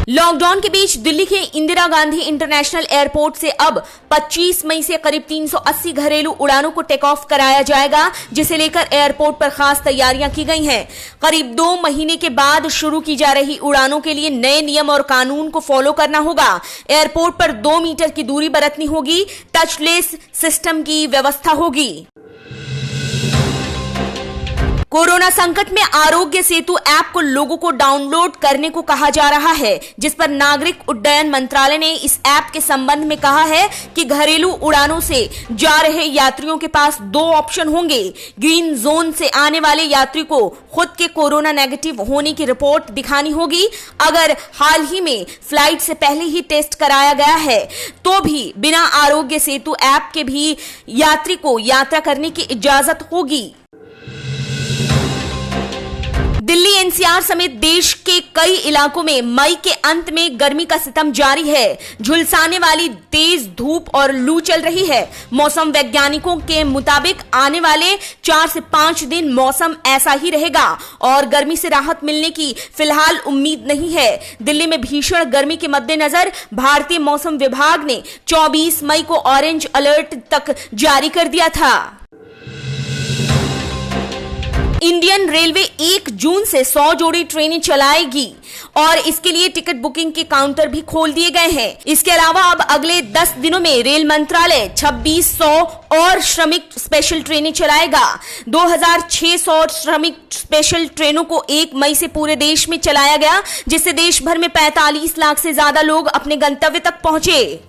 Lockdown के बीच दिल्ली के Indira Gandhi international airport से अब 25 मई से करीब 380 घरेलू उड़ानों को टेक ऑफ कराया जाएगा, जिसे लेकर एयरपोर्ट पर खास तैयारियां की गई हैं। करीब 2 महीने के बाद शुरू की जा रही उड़ानों के लिए नए नियम और कानून को फॉलो करना होगा। एयरपोर्ट पर 2 मीटर की दूरी बरतनी होगी, टचलेस सिस्टम की व्यवस्था होगी। कोरोना संकट में आरोग्य सेतु ऐप को लोगों को डाउनलोड करने को कहा जा रहा है, जिस पर नागरिक उड्डयन मंत्रालय ने इस ऐप के संबंध में कहा है कि घरेलू उड़ानों से जा रहे यात्रियों के पास 2 ऑप्शन होंगे। ग्रीन जोन से आने वाले यात्री को खुद के कोरोना नेगेटिव होने की रिपोर्ट दिखानी होगी। अगर हाल ही में फ्लाइट से पहले ही टेस्ट कराया गया है तो भी बिना आरोग्य सेतु ऐप के भी यात्री को यात्रा करने की इजाजत होगी। दिल्ली एनसीआर समेत देश के कई इलाकों में मई के अंत में गर्मी का सितम जारी है। झुलसाने वाली तेज धूप और लू चल रही है। मौसम वैज्ञानिकों के मुताबिक आने वाले 4 से 5 दिन मौसम ऐसा ही रहेगा और गर्मी से राहत मिलने की फिलहाल उम्मीद नहीं है। दिल्ली में भीषण गर्मी के मद्देनजर भारतीय मौसम विभाग ने 24 मई को ऑरेंज अलर्ट तक जारी कर दिया था। इंडियन रेलवे 1 जून से 100 जोड़ी ट्रेनें चलाएगी और इसके लिए टिकट बुकिंग के काउंटर भी खोल दिए गए हैं। इसके अलावा अब अगले 10 दिनों में रेल मंत्रालय 2600 और श्रमिक स्पेशल ट्रेनें चलाएगा। 2600 श्रमिक स्पेशल ट्रेनों को 1 मई से पूरे देश में चलाया गया, जिससे देश भर में 45 लाख से ज्यादा लोग अपने गंतव्य तक पहुंचे।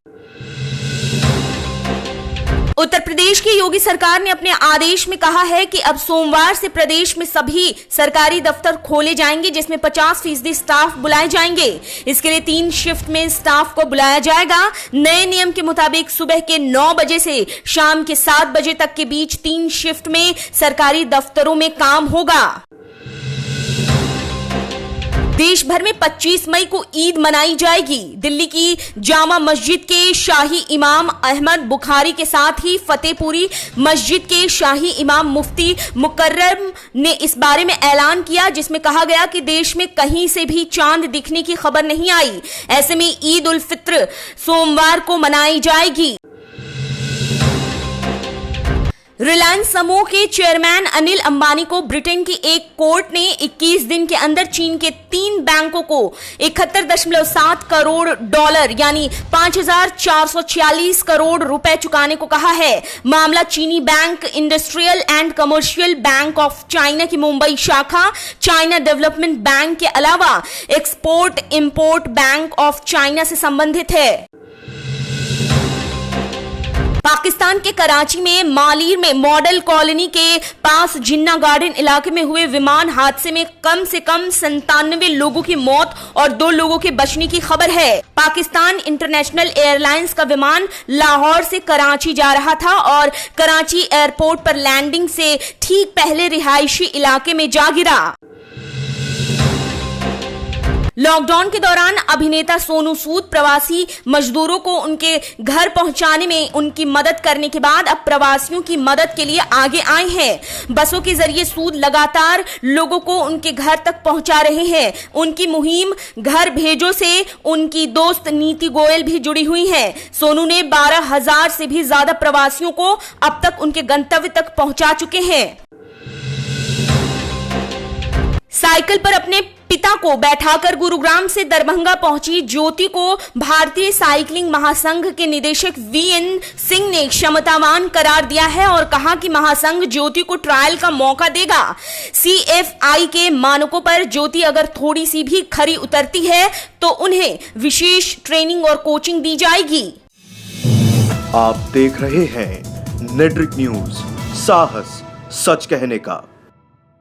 उत्तर प्रदेश की योगी सरकार ने अपने आदेश में कहा है कि अब सोमवार से प्रदेश में सभी सरकारी दफ्तर खोले जाएंगे, जिसमें 50% स्टाफ बुलाए जाएंगे। इसके लिए 3 शिफ्ट में स्टाफ को बुलाया जाएगा। नए नियम के मुताबिक सुबह के 9 बजे से शाम के 7 बजे तक के बीच 3 शिफ्ट में सरकारी दफ्तरों में काम होगा। देश भर में 25 मई को ईद मनाई जाएगी। दिल्ली की जामा मस्जिद के शाही इमाम अहमद बुखारी के साथ ही फतेहपुरी मस्जिद के शाही इमाम मुफ्ती मुकर्रम ने इस बारे में ऐलान किया, जिसमें कहा गया कि देश में कहीं से भी चांद दिखने की खबर नहीं आई। ऐसे में ईद उल फित्र सोमवार को मनाई जाएगी। रिलायंस समूह के चेयरमैन अनिल अंबानी को ब्रिटेन की एक कोर्ट ने 21 दिन के अंदर चीन के 3 बैंकों को 71.7 करोड़ डॉलर यानी 5,446 करोड़ रुपए चुकाने को कहा है। मामला चीनी bank industrial and commercial bank of China की मुंबई शाखा, चाइना डेवलपमेंट बैंक के अलावा export import bank of China से संबंधित है। पाकिस्तान के कराची में मालीर में मॉडल कॉलोनी के पास जिन्ना गार्डन इलाके में हुए विमान हादसे में कम से कम 97 लोगों की मौत और 2 लोगों के बचने की खबर है। पाकिस्तान इंटरनेशनल एयरलाइंस का विमान लाहौर से कराची जा रहा था और कराची एयरपोर्ट पर लैंडिंग से ठीक पहले रिहायशी इलाके में जा गिरा। लॉकडाउन के दौरान अभिनेता सोनू सूद प्रवासी मजदूरों को उनके घर पहुंचाने में उनकी मदद करने के बाद अब प्रवासियों की मदद के लिए आगे आए हैं। बसों के जरिए सूद लगातार लोगों को उनके घर तक पहुंचा रहे हैं। उनकी मुहिम घर भेजो से उनकी दोस्त नीति गोयल भी जुड़ी हुई हैं। सोनू ने 12,000 से भी ज्यादा प्रवासियों को अब तक उनके गंतव्य तक पहुंचा चुके हैं। साइकिल पर अपने पिता को बैठाकर गुरुग्राम से दरभंगा पहुंची ज्योति को भारतीय साइकिलिंग महासंघ के निदेशक वीएन सिंह ने क्षमतावान करार दिया है और कहा कि महासंघ ज्योति को ट्रायल का मौका देगा। सीएफआई के मानकों पर ज्योति अगर थोड़ी सी भी खरी उतरती है तो उन्हें विशेष ट्रेनिंग और कोचिंग दी जाएगी। आप देख रहे हैं नेट्रिक न्यूज, साहस सच कहने का।